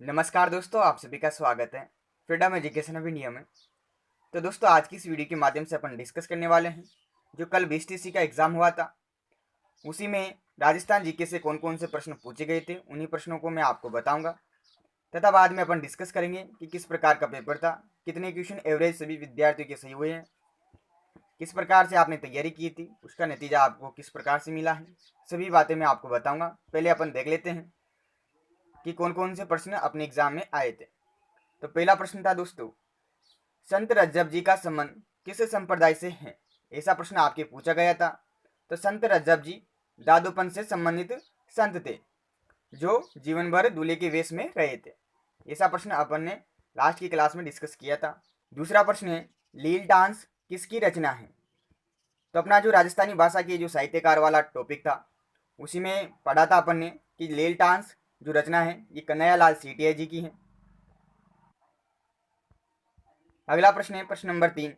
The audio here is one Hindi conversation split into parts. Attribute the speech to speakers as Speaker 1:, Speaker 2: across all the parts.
Speaker 1: नमस्कार दोस्तों, आप सभी का स्वागत है फ्रीडम एजुकेशन अभी नियम में। तो दोस्तों, आज की इस वीडियो के माध्यम से अपन डिस्कस करने वाले हैं जो कल बीएसटीसी का एग्जाम हुआ था। उसी में राजस्थान जीके से कौन कौन से प्रश्न पूछे गए थे, उन्हीं प्रश्नों को मैं आपको बताऊंगा तथा बाद में अपन डिस्कस करेंगे कि किस प्रकार का पेपर था, कितने क्वेश्चन एवरेज सभी विद्यार्थियों के सही हुए हैं, किस प्रकार से आपने तैयारी की थी, उसका नतीजा आपको किस प्रकार से मिला है, सभी बातें मैं आपको बताऊंगा। पहले अपन देख लेते हैं कि कौन कौन से प्रश्न अपने एग्जाम में आए थे। तो पहला प्रश्न था दोस्तों, संत रज्जब जी का संबंध किस संप्रदाय से है? ऐसा प्रश्न आपके पूछा गया था। तो संत रज्जब जी दादूपन से संबंधित संत थे जो जीवन भर दूल्हे के वेश में रहे थे। ऐसा प्रश्न अपन ने लास्ट की क्लास में डिस्कस किया था। दूसरा प्रश्न है, लील डांस किसकी रचना है? तो अपना जो राजस्थानी भाषा की जो साहित्यकार वाला टॉपिक था उसी में पढ़ा था अपन ने कि लील डांस जो रचना है ये कन्हैयालाल सीटिया जी की है। अगला प्रश्न है प्रश्न नंबर 3,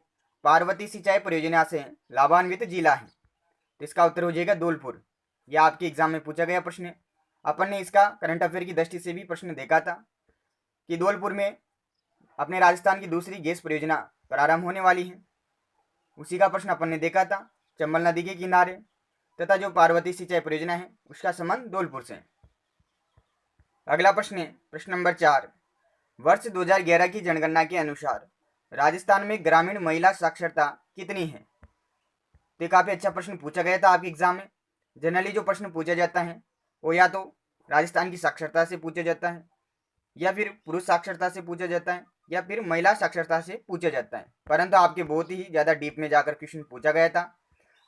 Speaker 1: पार्वती सिंचाई परियोजना से लाभान्वित जिला है? तो इसका उत्तर हो जाएगा धौलपुर। यह आपके एग्जाम में पूछा गया प्रश्न है। अपन ने इसका करंट अफेयर की दृष्टि से भी प्रश्न देखा था कि धौलपुर में अपने राजस्थान की दूसरी गैस परियोजना प्रारंभ होने वाली है। उसी का प्रश्न अपन ने देखा था चंबल नदी के किनारे, तथा जो पार्वती सिंचाई परियोजना है उसका संबंध धौलपुर से। अगला प्रश्न है प्रश्न नंबर 4, वर्ष 2011 की जनगणना के अनुसार राजस्थान में ग्रामीण महिला साक्षरता कितनी है? तो काफ़ी अच्छा प्रश्न पूछा गया था आपके एग्जाम में। जनरली जो प्रश्न पूछा जाता है वो या तो राजस्थान की साक्षरता से पूछा जाता है, या फिर पुरुष साक्षरता से पूछा जाता है, या फिर महिला साक्षरता से पूछा जाता है। परंतु आपके बहुत ही ज़्यादा डीप में जाकर क्वेश्चन पूछा गया था।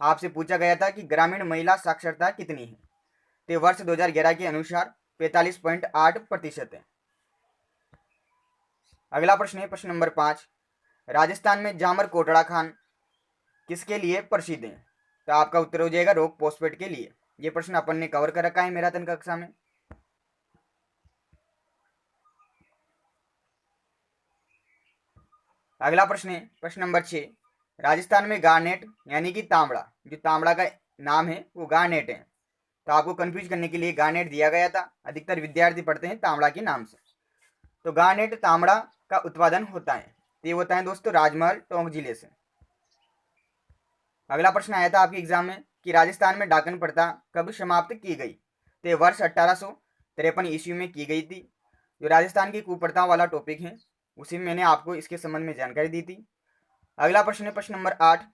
Speaker 1: आपसे पूछा गया था कि ग्रामीण महिला साक्षरता कितनी है? तो वर्ष 2011 के अनुसार 45.8% है। अगला प्रश्न है प्रश्न नंबर 5, राजस्थान में जामर कोटड़ा खान किसके लिए प्रसिद्ध है? तो आपका उत्तर हो जाएगा रोक पोस्टपेड के लिए। ये प्रश्न अपन ने कवर कर रखा है मैराथन कक्षा में। अगला प्रश्न है प्रश्न नंबर 6, राजस्थान में गार्नेट यानी कि तांबड़ा, जो तांबड़ा का नाम है वो गार्नेट है। तो आपको कंफ्यूज करने के लिए गार्नेट दिया गया था। अधिकतर विद्यार्थी पढ़ते हैं तांबड़ा के नाम से। तो गार्नेट तांबड़ा का उत्पादन होता है, तो ये होता है दोस्तों राजमहल टोंक जिले से। अगला प्रश्न आया था आपके एग्जाम में कि राजस्थान में डाकन प्रथा कब समाप्त की गई? तो वर्ष 1853 ईस्वी में की गई थी। जो राजस्थान की कुप्रथा वाला टॉपिक है उसी में मैंने आपको इसके संबंध में जानकारी दी थी। अगला प्रश्न है प्रश्न नंबर 8,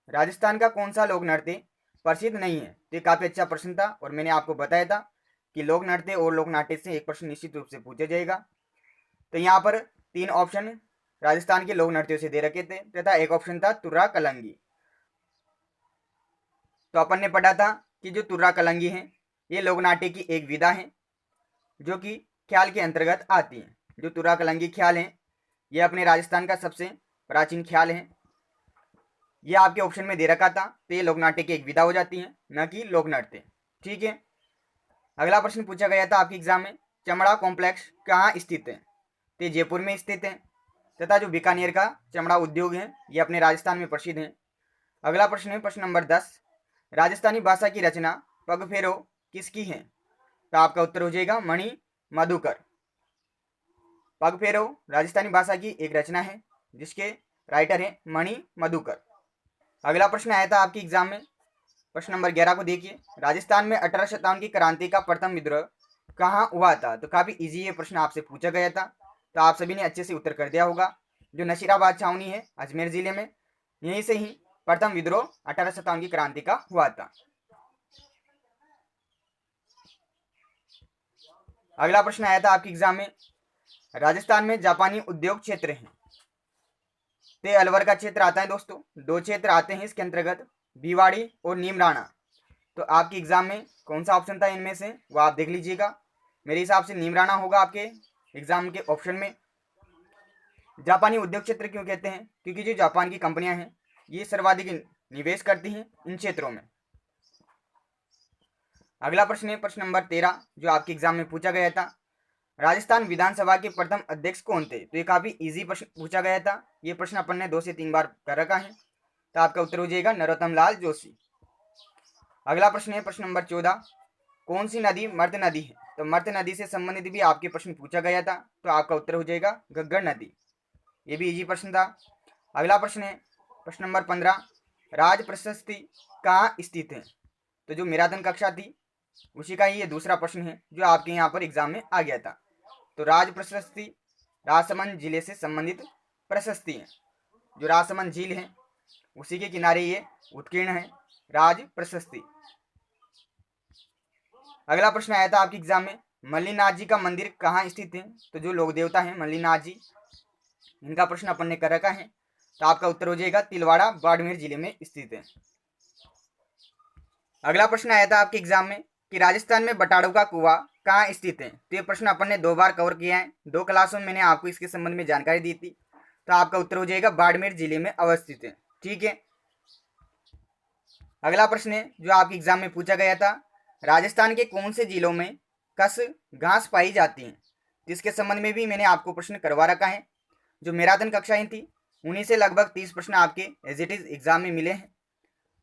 Speaker 1: राजस्थान का कौन सा लोक नृत्य प्रसिद्ध नहीं है? तो ये काफ़ी अच्छा प्रश्न था और मैंने आपको बताया था कि लोक नृत्य और लोक नाट्य से एक प्रश्न निश्चित रूप से पूछा जाएगा। तो यहाँ पर 3 ऑप्शन राजस्थान के लोक नृत्यों से दे रखे थे तथा एक ऑप्शन था तुर्रा कलंगी। तो अपन ने पढ़ा था कि जो तुर्रा कलंगी है ये लोक नाट्य की एक विधा है जो कि ख्याल के अंतर्गत आती है। जो तुर्रा कलंगी ख्याल है ये अपने राजस्थान का सबसे प्राचीन ख्याल है। ये आपके ऑप्शन में दे रखा था, तो ये लोक नाट्य की एक विधा हो जाती है, न कि लोक नृत्य। ठीक है। अगला प्रश्न पूछा गया था आपके एग्जाम में, चमड़ा कॉम्प्लेक्स कहाँ स्थित है? तो जयपुर में स्थित है, तथा जो बीकानेर का चमड़ा उद्योग है ये अपने राजस्थान में प्रसिद्ध है। अगला प्रश्न है प्रश्न नंबर 10, राजस्थानी भाषा की रचना पगफेरो किसकी है? तो आपका उत्तर हो जाएगा मणि मधुकर। पगफेरो राजस्थानी भाषा की एक रचना है जिसके राइटर हैं मणि मधुकर। अगला प्रश्न आया था आपके एग्जाम में प्रश्न नंबर 11 को देखिए, राजस्थान में 1857 की क्रांति का प्रथम विद्रोह कहाँ हुआ था? तो काफी इजी ये प्रश्न आपसे पूछा गया था, तो आप सभी ने अच्छे से उत्तर कर दिया होगा। जो नशीराबाद छावनी है अजमेर जिले में, यहीं से ही प्रथम विद्रोह 1857 की क्रांति का हुआ था। अगला प्रश्न आया था आपके एग्जाम में, राजस्थान में जापानी उद्योग क्षेत्र है, ते अलवर का क्षेत्र आता है दोस्तों। 2 क्षेत्र आते हैं इसके अंतर्गत, भिवाड़ी और नीमराणा। तो आपके एग्जाम में कौन सा ऑप्शन था इनमें से वो आप देख लीजिएगा। मेरे हिसाब से नीमराणा होगा आपके एग्जाम के ऑप्शन में। जापानी उद्योग क्षेत्र क्यों कहते हैं? क्योंकि जो जापान की कंपनियां हैं ये सर्वाधिक निवेश करती हैं इन क्षेत्रों में। अगला प्रश्न है प्रश्न नंबर 13, जो आपके एग्जाम में पूछा गया था, राजस्थान विधानसभा के प्रथम अध्यक्ष कौन थे? तो ये काफी इजी प्रश्न पूछा गया था। ये प्रश्न अपन ने 2 से 3 बार कर रखा है, तो आपका उत्तर हो जाएगा नरोत्तम लाल जोशी। अगला प्रश्न है प्रश्न नंबर 14, कौन सी नदी मर्द नदी है? तो मर्त नदी से संबंधित भी आपके प्रश्न पूछा गया था, तो आपका उत्तर हो जाएगा घग्गर नदी। ये भी इजी प्रश्न था। अगला प्रश्न है प्रश्न नंबर 15, राज प्रशस्ति कहाँ स्थित है? तो जो मैराथन कक्षा थी उसी का ही ये दूसरा प्रश्न है जो आपके यहाँ पर एग्जाम में आ गया था। तो राज प्रशस्ति राजसमंद जिले से संबंधित प्रशस्ति है। जो राजसमंद झील है उसी के किनारे ये उत्कीर्ण है राज प्रशस्ति। अगला प्रश्न आया था आपके एग्जाम में, मल्लिनाथ जी का मंदिर कहाँ स्थित है? तो जो लोक देवता हैं मल्लिनाथ जी, इनका प्रश्न अपन ने कर रखा है, तो आपका उत्तर हो जाएगा तिलवाड़ा बाड़मेर जिले में स्थित है। अगला प्रश्न आया था आपके एग्जाम में कि राजस्थान में बटाड़ू का कुआं कहाँ स्थित है? तो ये प्रश्न अपन ने 2 बार कवर किया है, 2 क्लासों में मैंने आपको इसके संबंध में जानकारी दी थी, तो आपका उत्तर हो जाएगा बाड़मेर जिले में अवस्थित है। ठीक है। अगला प्रश्न है जो आपके एग्जाम में पूछा गया था, राजस्थान के कौन से जिलों में कस घास पाई जाती है? जिसके संबंध में भी मैंने आपको प्रश्न करवा रखा है। जो मैराथन कक्षाएं थी उन्हीं से लगभग 30 प्रश्न आपके एज इट इज एग्जाम में मिले हैं।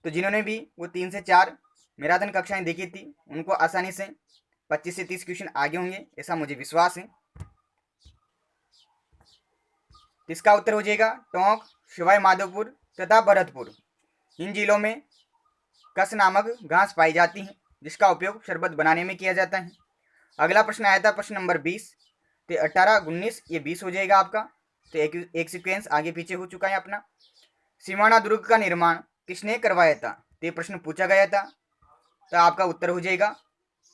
Speaker 1: तो जिन्होंने भी वो 3 से 4 मैराथन कक्षाएं देखी थी उनको आसानी से 25 से 30 क्वेश्चन आगे होंगे, ऐसा मुझे विश्वास है। इसका उत्तर हो जाएगा टोंक, सवाई माधोपुर तथा भरतपुर। इन जिलों में कस नामक घास पाई जाती है जिसका उपयोग शरबत बनाने में किया जाता है। अगला प्रश्न आया था प्रश्न नंबर 20, तो 18 19 ये 20 हो जाएगा आपका। तो एक सीक्वेंस आगे पीछे हो चुका है अपना। सिमाना दुर्ग का निर्माण किसने करवाया था? तो ये प्रश्न पूछा गया था, तो आपका उत्तर हो जाएगा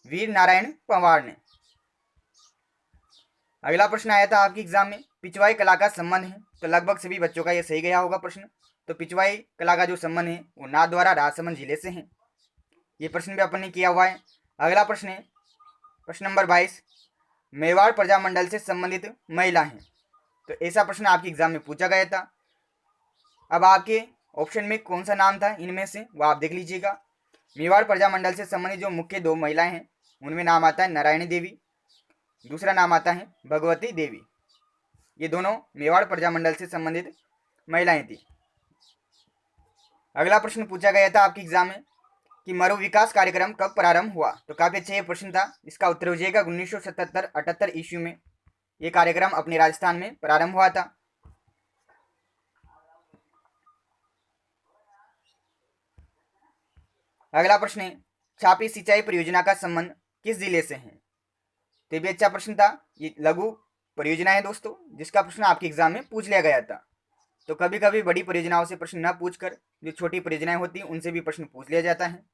Speaker 1: वीर नारायण पंवार ने। अगला प्रश्न आया था आपके एग्जाम में, पिछवाई कला का संबंध है? तो लगभग सभी बच्चों का ये सही गया होगा प्रश्न। तो पिछवाई कला का जो संबंध है वो नाथद्वारा राजसमंद जिले से है। ये प्रश्न भी अपन ने किया हुआ है। अगला प्रश्न है प्रश्न नंबर 22, मेवाड़ प्रजामंडल से संबंधित महिला हैं? तो ऐसा प्रश्न आपके एग्जाम में पूछा गया था। अब आपके ऑप्शन में कौन सा नाम था इनमें से वो आप देख लीजिएगा। मेवाड़ प्रजामंडल से संबंधित जो मुख्य 2 महिलाएं हैं उनमें नाम आता है नारायणी देवी, दूसरा नाम आता है भगवती देवी। ये दोनों मेवाड़ प्रजामंडल से संबंधित महिलाएं थी। अगला प्रश्न पूछा गया था आपके एग्जाम में कि मरु विकास कार्यक्रम कब प्रारंभ हुआ? तो काफी अच्छा ये प्रश्न था। इसका उत्तर हो जाएगा 1977-78 ईस्वी में ये कार्यक्रम अपने राजस्थान में प्रारंभ हुआ था। अगला प्रश्न है, छापी सिंचाई परियोजना का संबंध किस जिले से है? तो ये भी अच्छा प्रश्न था। ये लघु परियोजना है दोस्तों, जिसका प्रश्न आपके एग्जाम में पूछ लिया गया था। तो कभी कभी बड़ी परियोजनाओं से प्रश्न न पूछकर जो छोटी परियोजनाएं होती हैं उनसे भी प्रश्न पूछ लिया जाता है।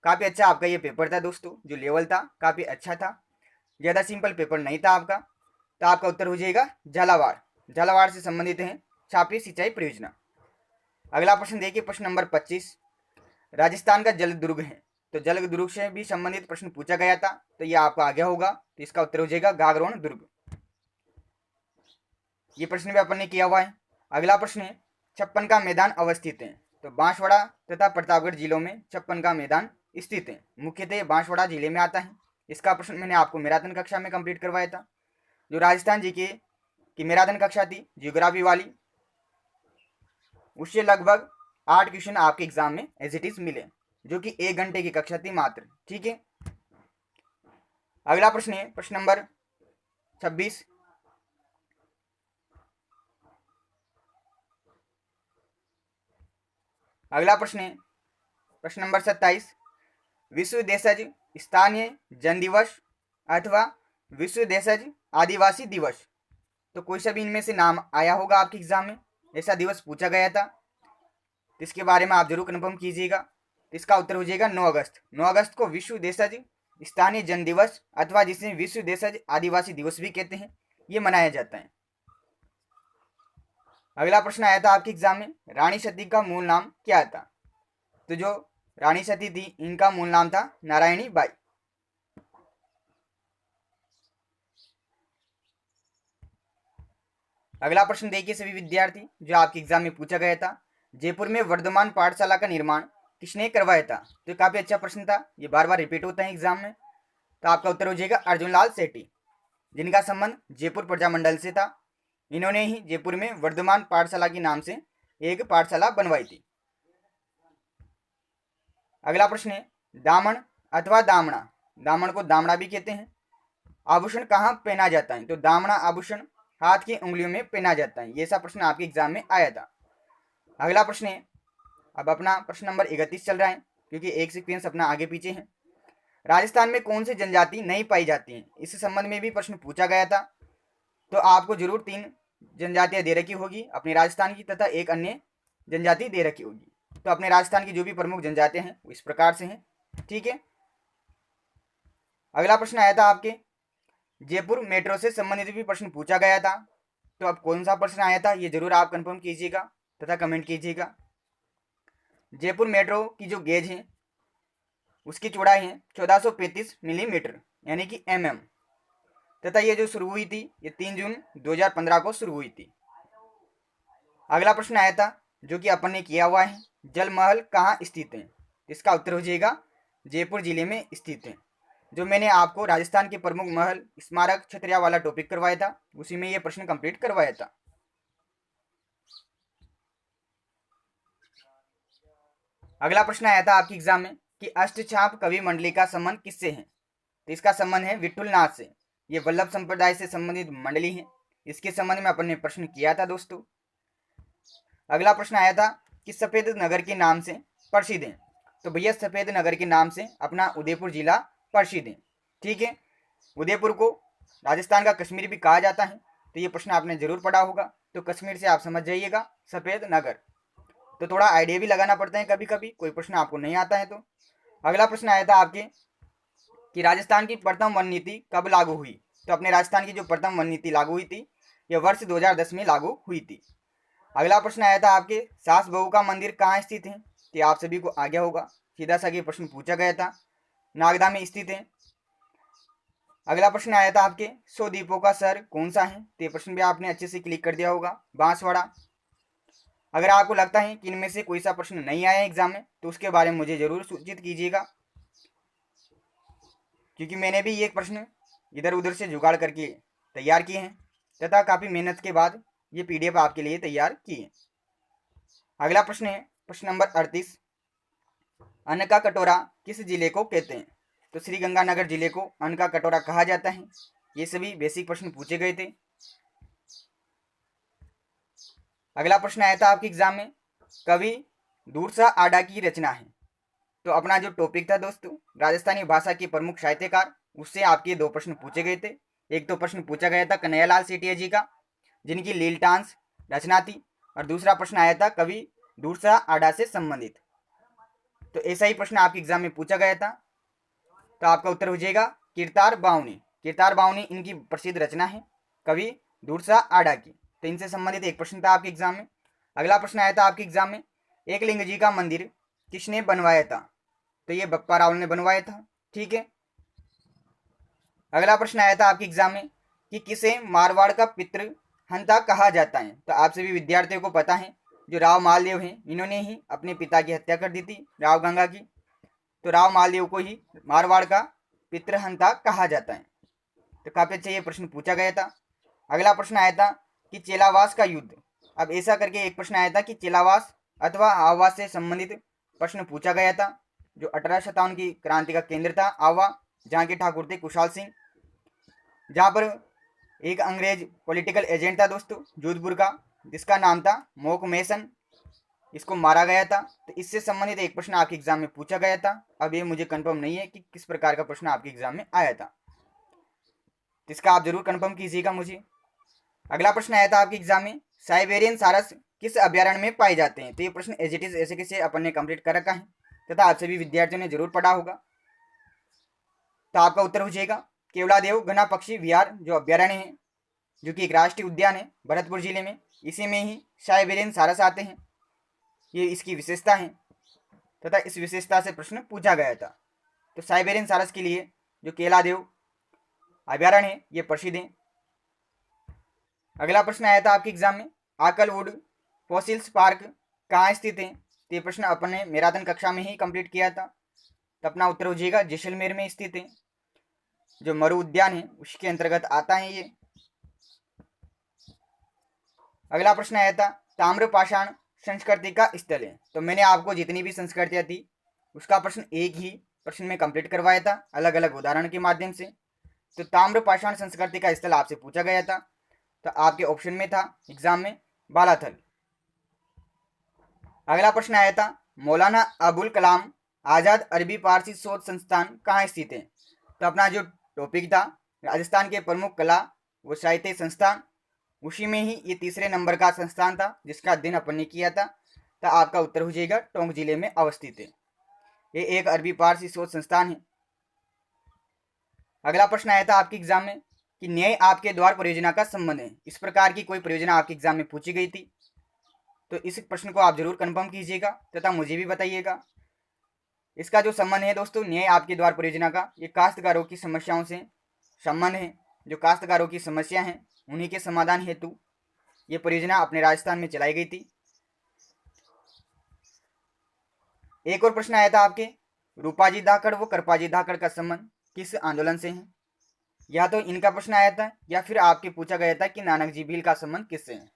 Speaker 1: काफ़ी अच्छा आपका ये पेपर था दोस्तों, जो लेवल था काफ़ी अच्छा था, ज़्यादा सिंपल पेपर नहीं था आपका। तो आपका उत्तर हो जाएगा झालावाड़। झालावाड़ से संबंधित है छापी सिंचाई परियोजना। अगला प्रश्न देखिए प्रश्न नंबर 25, राजस्थान का जल दुर्ग है? तो जल दुर्ग से भी संबंधित प्रश्न पूछा गया था, तो ये आपको आ गया होगा। तो इसका उत्तर हो जाएगा गागरोन दुर्ग। ये प्रश्न भी अपन ने किया हुआ है। अगला प्रश्न है, छप्पन का मैदान अवस्थित है? तो बांसवाड़ा तथा प्रतापगढ़ जिलों में छप्पन का मैदान स्थित है। मुख्यतः बांसवाड़ा जिले में आता है। इसका प्रश्न मैंने आपको मैराथन कक्षा में कंप्लीट करवाया था। जो राजस्थान जीके की मैराथन कक्षा थी जियोग्राफी वाली, उससे लगभग 8 क्वेश्चन आपके एग्जाम में एज इट इज मिले, जो कि 1 घंटे की कक्षा थी मात्र। ठीक है। अगला प्रश्न है प्रश्न नंबर 26, अगला प्रश्न है प्रश्न नंबर 27, विश्व देशज स्थानीय जन दिवस अथवा विश्व देशज आदिवासी दिवस? तो कोई सा भी इनमें से नाम आया होगा आपके एग्जाम में, ऐसा दिवस पूछा गया था, तो इसके बारे में आप जरूर कन्फर्म कीजिएगा। इसका उत्तर हो जाएगा 9 अगस्त। 9 अगस्त को विश्व देशज स्थानीय जन दिवस अथवा जिसे विश्व देशज आदिवासी दिवस भी कहते हैं, ये मनाया जाता है। अगला प्रश्न आया था आपके एग्जाम में, रानी सती का मूल नाम क्या था? तो जो रानी सती थी इनका मूल नाम था नारायणी बाई। अगला प्रश्न देखिए सभी विद्यार्थी, जो आपके एग्जाम में पूछा गया था, जयपुर में वर्धमान पाठशाला का निर्माण किसने करवाया था? तो काफी अच्छा प्रश्न था, ये बार बार रिपीट होता है एग्जाम में। तो आपका उत्तर हो जाएगा अर्जुन लाल सेठी, जिनका संबंध जयपुर प्रजामंडल से था। इन्होंने ही जयपुर में वर्धमान पाठशाला के नाम से एक पाठशाला बनवाई थी। अगला प्रश्न है, दामन अथवा दामड़ा, दामन को दामड़ा भी कहते हैं, आभूषण कहाँ पहना जाता है? तो दामना आभूषण हाथ की उंगलियों में पहना जाता है। ये सा प्रश्न आपके एग्जाम में आया था। अगला प्रश्न है, अब अपना प्रश्न नंबर 31 चल रहा है, क्योंकि एक सीक्वेंस अपना आगे पीछे है। राजस्थान में कौन सी जनजाति नहीं पाई जाती है? इस संबंध में भी प्रश्न पूछा गया था। तो आपको जरूर 3 जनजातियां दे रखी होगी अपने राजस्थान की, तथा एक अन्य जनजाति दे रखी होगी। तो अपने राजस्थान की जो भी प्रमुख जनजातियां हैं वो इस प्रकार से हैं। ठीक है। अगला प्रश्न आया था आपके, जयपुर मेट्रो से संबंधित भी प्रश्न पूछा गया था। तो अब कौन सा प्रश्न आया था ये जरूर आप कंफर्म कीजिएगा तथा कमेंट कीजिएगा। जयपुर मेट्रो की जो गेज है उसकी चौड़ाई है 1435 मिलीमीटर यानी कि mm, तथा ये जो शुरू हुई थी ये 3 जून 2015 को शुरू हुई थी। अगला प्रश्न आया था जो कि अपन ने किया हुआ है, जल महल कहाँ स्थित है? इसका उत्तर हो जाएगा जयपुर जिले में स्थित है। जो मैंने आपको राजस्थान के प्रमुख महल स्मारक छतरिया वाला टॉपिक करवाया था उसी में ये प्रश्न कंप्लीट करवाया था। अगला प्रश्न आया था आपके एग्जाम में कि अष्टछाप कवि मंडली का संबंध किससे है? तो इसका संबंध है विठुल नाथ से। ये वल्लभ संप्रदाय से संबंधित मंडली है। इसके संबंध में अपन ने प्रश्न किया था दोस्तों। अगला प्रश्न आया था कि सफेद नगर के नाम से प्रसिद्ध है। तो भैया सफेद नगर के नाम से अपना उदयपुर जिला प्रसिद्ध है। ठीक है। उदयपुर को राजस्थान का कश्मीर भी कहा जाता है। तो ये प्रश्न आपने जरूर पढ़ा होगा। तो कश्मीर से आप समझ जाइएगा सफेद नगर। तो थोड़ा आइडिया भी लगाना पड़ता है कभी कभी, कोई प्रश्न आपको नहीं आता है तो। अगला प्रश्न आया था आपके कि राजस्थान की प्रथम वन नीति कब लागू हुई? तो अपने राजस्थान की जो प्रथम वन नीति लागू हुई थी यह वर्ष 2010 में लागू हुई थी। अगला प्रश्न आया था आपके, सास बहू का मंदिर कहाँ स्थित है? तो आप सभी को आ गया होगा, सीधा सा ये प्रश्न पूछा गया था, नागदा में स्थित है। अगला प्रश्न आया था आपके, 100 द्वीपों का शहर कौन सा है? तो ये प्रश्न भी आपने अच्छे से क्लिक कर दिया होगा, बांसवाड़ा। अगर आपको लगता है कि इनमें से कोई सा प्रश्न नहीं आया एग्जाम में तो उसके बारे में मुझे जरूर सूचित कीजिएगा, क्योंकि मैंने भी ये प्रश्न इधर उधर से जुगाड़ करके तैयार किए हैं तथा काफ़ी मेहनत के बाद ये पीडीएफ आपके लिए तैयार किए। अगला प्रश्न है प्रश्न नंबर 38, अन्न का कटोरा किस जिले को कहते हैं? तो श्री गंगानगर जिले को अन्न का कटोरा कहा जाता है। ये सभी बेसिक प्रश्न पूछे गए थे। अगला प्रश्न आया था आपके एग्जाम में, कवि दूरसा आडा की रचना है। तो अपना जो टॉपिक था दोस्तों राजस्थानी भाषा के प्रमुख साहित्यकार, उससे आपके 2 प्रश्न पूछे गए थे। एक तो प्रश्न पूछा गया था कन्हैयालाल सेठिया जी का, जिनकी लीलटांस रचना थी, और दूसरा प्रश्न आया था कवि दूरसा आडा से संबंधित। तो ऐसा ही प्रश्न आपके एग्जाम में पूछा गया था। तो आपका उत्तर हो जाएगा किरतार बावनी। किरतार बावनी इनकी प्रसिद्ध रचना है कवि दूरसा आडा की। तो इनसे संबंधित एक प्रश्न था आपके एग्जाम में। अगला प्रश्न आया था आपके एग्जाम में, एक लिंग जी का मंदिर किसने बनवाया था? तो ये बप्पा रावल ने बनवाया था। ठीक है। अगला प्रश्न आया था आपके एग्जाम में कि किसे मारवाड़ का पितृ हंता कहा जाता है? तो आप सभी विद्यार्थियों को पता है जो राव मालदेव हैं इन्होंने ही अपने पिता की हत्या कर दी थी, राव गंगा की। तो राव मालदेव को ही मारवाड़ का पितृहंता कहा जाता है। तो काफी अच्छा ये प्रश्न पूछा गया था। अगला प्रश्न आया था कि चेलावास का युद्ध। अब ऐसा करके एक प्रश्न आया था कि चेलावास अथवा आवास से संबंधित प्रश्न पूछा गया था। जो 1857 की क्रांति का केंद्र था आवा, जहाँ के ठाकुर थे कुशाल सिंह, जहाँ पर एक अंग्रेज पॉलिटिकल एजेंट था दोस्तों जोधपुर का, जिसका नाम था मोक मेसन, इसको मारा गया था। तो इससे संबंधित एक प्रश्न आपके एग्जाम में पूछा गया था। अब ये मुझे कंफर्म नहीं है कि किस प्रकार का प्रश्न आपके एग्जाम में आया था, तो इसका आप जरूर कंफर्म कीजिएगा मुझे। अगला प्रश्न आया था आपके एग्जाम में, साइबेरियन सारस किस अभ्यारण्य में पाए जाते हैं? तो ये प्रश्न एज इट इज ऐसे कैसे अपन ने कंप्लीट कर रखा है तथा आप सभी विद्यार्थियों ने जरूर पढ़ा होगा। तो आपका उत्तर हो जाएगा केवलादेव घना पक्षी विहार जो अभ्यारण्य है, जो कि एक राष्ट्रीय उद्यान है भरतपुर जिले में, इसी में ही साइबेरियन सारस आते हैं। ये इसकी विशेषता है तथा इस विशेषता से प्रश्न पूछा गया था। तो साइबेरियन सारस के लिए जो केवलादेव अभ्यारण्य है ये प्रसिद्ध है। अगला प्रश्न आया था आपके एग्जाम में, आकलवुड फॉसिल्स पार्क कहाँ स्थित है? तो ये प्रश्न अपन ने मैराथन कक्षा में ही कंप्लीट किया था। तो अपना उत्तर हो जाएगा जैसलमेर में स्थित है, जो मरु उद्यान है उसके अंतर्गत आता है ये। अगला प्रश्न आया था, ताम्रपाषाण संस्कृति का स्थल है। तो मैंने आपको जितनी भी संस्कृतियाँ थी उसका प्रश्न एक ही प्रश्न में कंप्लीट करवाया था अलग अलग उदाहरण के माध्यम से। तो ताम्र पाषाण संस्कृति का स्थल आपसे पूछा गया था, तो आपके ऑप्शन में था एग्जाम में बालाथल। अगला प्रश्न आया था मौलाना अबुल कलाम आज़ाद अरबी फारसी शोध संस्थान कहाँ स्थित है। तो अपना जो टॉपिक था राजस्थान के प्रमुख कला व साहित्य संस्थान, उसी में ही ये तीसरे नंबर का संस्थान था जिसका अध्ययन अपन ने किया था। तो आपका उत्तर हो जाएगा टोंक जिले में अवस्थित है। ये एक अरबी फारसी शोध संस्थान है। अगला प्रश्न आया था आपके एग्जाम में कि न्याय आपके द्वार परियोजना का संबंध है। इस प्रकार की कोई परियोजना आपके एग्जाम में पूछी गई थी, तो इस प्रश्न को आप जरूर कंफर्म कीजिएगा तथा मुझे भी बताइएगा। इसका जो संबंध है दोस्तों न्याय आपके द्वार परियोजना का, ये काश्तकारों की समस्याओं से संबंध है। जो काश्तकारों की समस्या है उन्हीं के समाधान हेतु ये परियोजना अपने राजस्थान में चलाई गई थी। एक और प्रश्न आया था आपके रूपाजी धाकड़ व करपाजी धाकड़ का संबंध किस आंदोलन से है। या तो इनका प्रश्न आया था या फिर आपके पूछा गया था कि नानक जी भील का संबंध किससे है।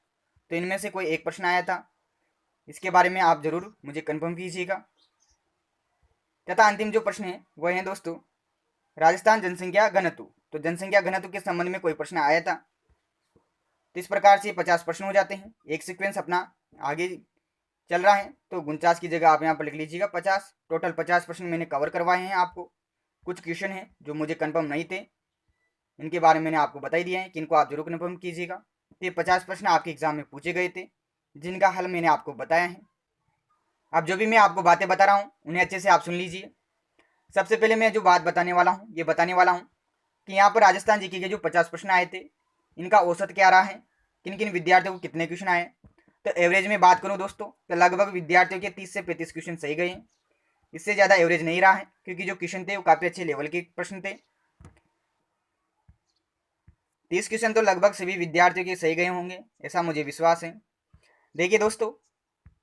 Speaker 1: तो इनमें से कोई एक प्रश्न आया था, इसके बारे में आप जरूर मुझे कंफर्म कीजिएगा। तथा अंतिम जो प्रश्न है वह है दोस्तों राजस्थान जनसंख्या घनत्व। तो जनसंख्या घनत्व के संबंध में कोई प्रश्न आया था। तो इस प्रकार से 50 प्रश्न हो जाते हैं। एक सीक्वेंस अपना आगे चल रहा है, तो 49 की जगह आप यहाँ पर लिख लीजिएगा 50। टोटल 50 प्रश्न मैंने कवर करवाए हैं आपको। कुछ क्वेश्चन हैं जो मुझे कंफर्म नहीं थे, इनके बारे में मैंने आपको बता ही दिया है कि इनको आप जरूर कंफर्म कीजिएगा। तो ये 50 प्रश्न आपके एग्जाम में पूछे गए थे जिनका हल मैंने आपको बताया है। अब जो भी मैं आपको बातें बता रहा हूँ उन्हें अच्छे से आप सुन लीजिए। सबसे पहले मैं जो बात बताने वाला हूँ ये बताने वाला हूँ कि यहाँ पर राजस्थान जीके के जो 50 प्रश्न आए थे इनका औसत क्या रहा है, किन किन विद्यार्थियों को कितने क्वेश्चन आए। तो एवरेज में बात करूँ दोस्तों तो लगभग विद्यार्थियों के 30 से 35 क्वेश्चन सही गए हैं। इससे ज़्यादा एवरेज नहीं रहा है क्योंकि जो क्वेश्चन थे वो काफ़ी अच्छे लेवल के प्रश्न थे। 30 क्वेश्चन तो लगभग सभी विद्यार्थियों के सही गए होंगे, ऐसा मुझे विश्वास है। देखिए दोस्तों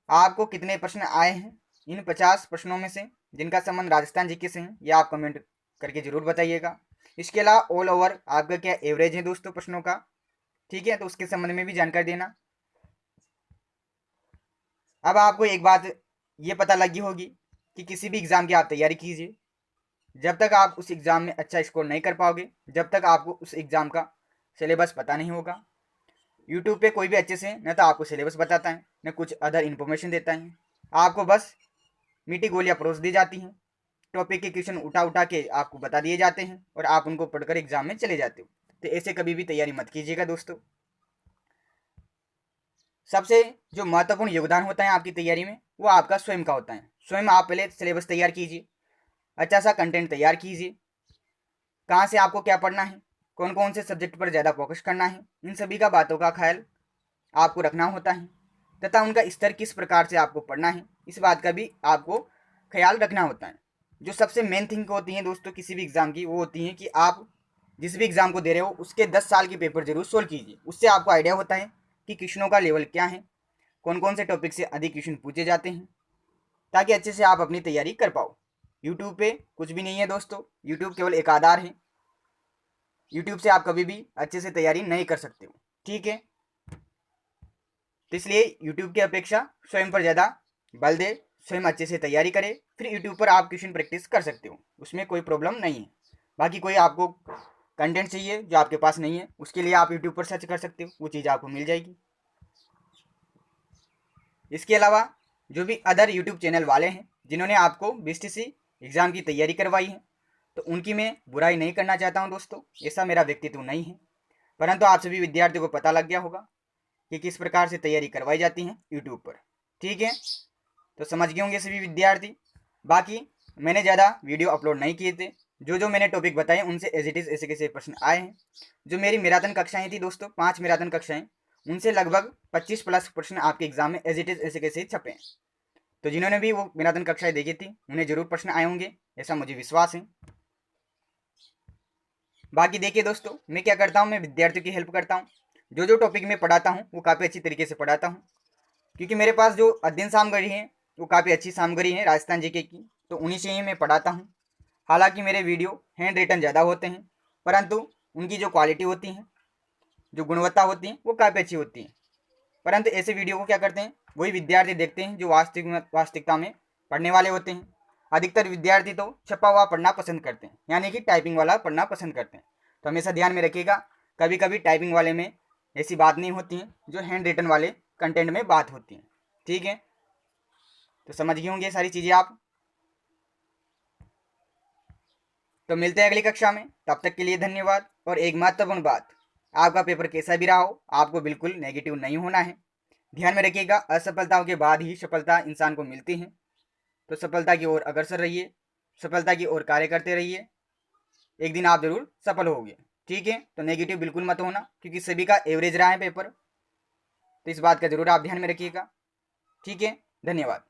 Speaker 1: आपको कितने प्रश्न आए हैं इन 50 प्रश्नों में से जिनका संबंध राजस्थान जीके से है, यह आप कमेंट करके जरूर बताइएगा। इसके अलावा ऑल ओवर आपका क्या एवरेज है दोस्तों प्रश्नों का, ठीक है, तो उसके संबंध में भी जानकारी देना। अब आपको एक बात ये पता लगी होगी कि किसी भी एग्ज़ाम की आप तैयारी कीजिए, जब तक आप उस एग्ज़ाम में अच्छा स्कोर नहीं कर पाओगे, जब तक आपको उस एग्ज़ाम का सिलेबस पता नहीं होगा। यूट्यूब पे कोई भी अच्छे से न तो आपको सिलेबस बताता है न कुछ अदर इन्फॉर्मेशन देता है। आपको बस मीठी गोलियाँ परोस दी जाती हैं, टॉपिक के क्वेश्चन उठा उठा के आपको बता दिए जाते हैं और आप उनको पढ़कर एग्जाम में चले जाते हो। तो ऐसे कभी भी तैयारी मत कीजिएगा दोस्तों। सबसे जो महत्वपूर्ण योगदान होता है आपकी तैयारी में वो आपका स्वयं का होता है। स्वयं आप पहले सिलेबस तैयार कीजिए, अच्छा सा कंटेंट तैयार कीजिए, कहाँ से आपको क्या पढ़ना है, कौन कौन से सब्जेक्ट पर ज़्यादा फोकस करना है, इन सभी का बातों का ख्याल आपको रखना होता है तथा उनका स्तर किस प्रकार से आपको पढ़ना है इस बात का भी आपको ख्याल रखना होता है। जो सबसे मेन थिंग होती है दोस्तों किसी भी एग्ज़ाम की वो होती है कि आप जिस भी एग्ज़ाम को दे रहे हो उसके 10 साल के पेपर जरूर सोल्व कीजिए। उससे आपको आइडिया होता है कि क्वेश्चनों का लेवल क्या है, कौन कौन से टॉपिक से अधिक क्वेश्चन पूछे जाते हैं, ताकि अच्छे से आप अपनी तैयारी कर पाओ। यूट्यूब पे कुछ भी नहीं है दोस्तों, यूट्यूब केवल एक आधार है। यूट्यूब से आप कभी भी अच्छे से तैयारी नहीं कर सकते हो, ठीक है। तो इसलिए यूट्यूब की अपेक्षा स्वयं पर ज़्यादा बल दे, स्वयं अच्छे से तैयारी करें, फिर यूट्यूब पर आप क्वेश्चन प्रैक्टिस कर सकते हो, उसमें कोई प्रॉब्लम नहीं है। बाकी कोई आपको कंटेंट चाहिए जो आपके पास नहीं है उसके लिए आप यूट्यूब पर सर्च कर सकते हो, वो चीज़ आपको मिल जाएगी। इसके अलावा जो भी अदर यूट्यूब चैनल वाले हैं जिन्होंने आपको बीएसटीसी एग्ज़ाम की तैयारी करवाई है तो उनकी मैं बुराई नहीं करना चाहता हूं दोस्तों, ऐसा मेरा व्यक्तित्व नहीं है। परंतु आप सभी विद्यार्थियों को पता लग गया होगा कि किस प्रकार से तैयारी करवाई जाती है यूट्यूब पर, ठीक है। तो समझ गए होंगे सभी विद्यार्थी। बाकी मैंने ज़्यादा वीडियो अपलोड नहीं किए थे, जो मैंने टॉपिक बताए उनसे एज इट इज़ ऐसे कैसे प्रश्न आए हैं। जो मेरी मैराथन कक्षाएँ थी दोस्तों 5 मैराथन कक्षाएँ, उनसे लगभग 25 प्लस प्रश्न आपके एग्जाम में एज इट इज़ ऐसे कैसे छपे हैं। तो जिन्होंने भी वो मैराथन कक्षाएँ देखी थी उन्हें जरूर प्रश्न आए होंगे, ऐसा मुझे विश्वास है। बाकी देखिए दोस्तों मैं क्या करता हूँ, मैं विद्यार्थियों की हेल्प करता हूँ। जो टॉपिक मैं पढ़ाता हूँ वो काफ़ी अच्छी तरीके से पढ़ाता हूँ, क्योंकि मेरे पास जो अध्ययन सामग्री है वो काफ़ी अच्छी सामग्री है राजस्थान जीके की, तो उन्हीं से ही मैं पढ़ाता हूँ। हालांकि मेरे वीडियो हैंड रिटन ज़्यादा होते हैं, परंतु उनकी जो क्वालिटी होती है, जो गुणवत्ता होती है वो काफ़ी अच्छी होती है। परंतु ऐसे वीडियो को क्या करते हैं वही विद्यार्थी देखते हैं जो वास्तविकता में पढ़ने वाले होते हैं। अधिकतर विद्यार्थी तो छपा हुआ पढ़ना पसंद करते हैं, यानी कि टाइपिंग वाला पढ़ना पसंद करते हैं। तो हमेशा ध्यान में रखिएगा, कभी कभी टाइपिंग वाले में ऐसी बात नहीं होती है जो हैंड रिटन वाले कंटेंट में बात होती है। ठीक है, तो समझ गए होंगे सारी चीज़ें आप। तो मिलते हैं अगली कक्षा में, तब तक के लिए धन्यवाद। और एक महत्वपूर्ण बात, आपका पेपर कैसा भी रहा हो, आपको बिल्कुल नेगेटिव नहीं होना है। ध्यान में रखिएगा, असफलताओं के बाद ही सफलता इंसान को मिलती है। तो सफलता की ओर अग्रसर रहिए, सफलता की ओर कार्य करते रहिए, एक दिन आप जरूर सफल होगे। ठीक है, तो नेगेटिव बिल्कुल मत होना, क्योंकि सभी का एवरेज रहा है पेपर, तो इस बात का जरूर आप ध्यान में रखिएगा। ठीक है, धन्यवाद।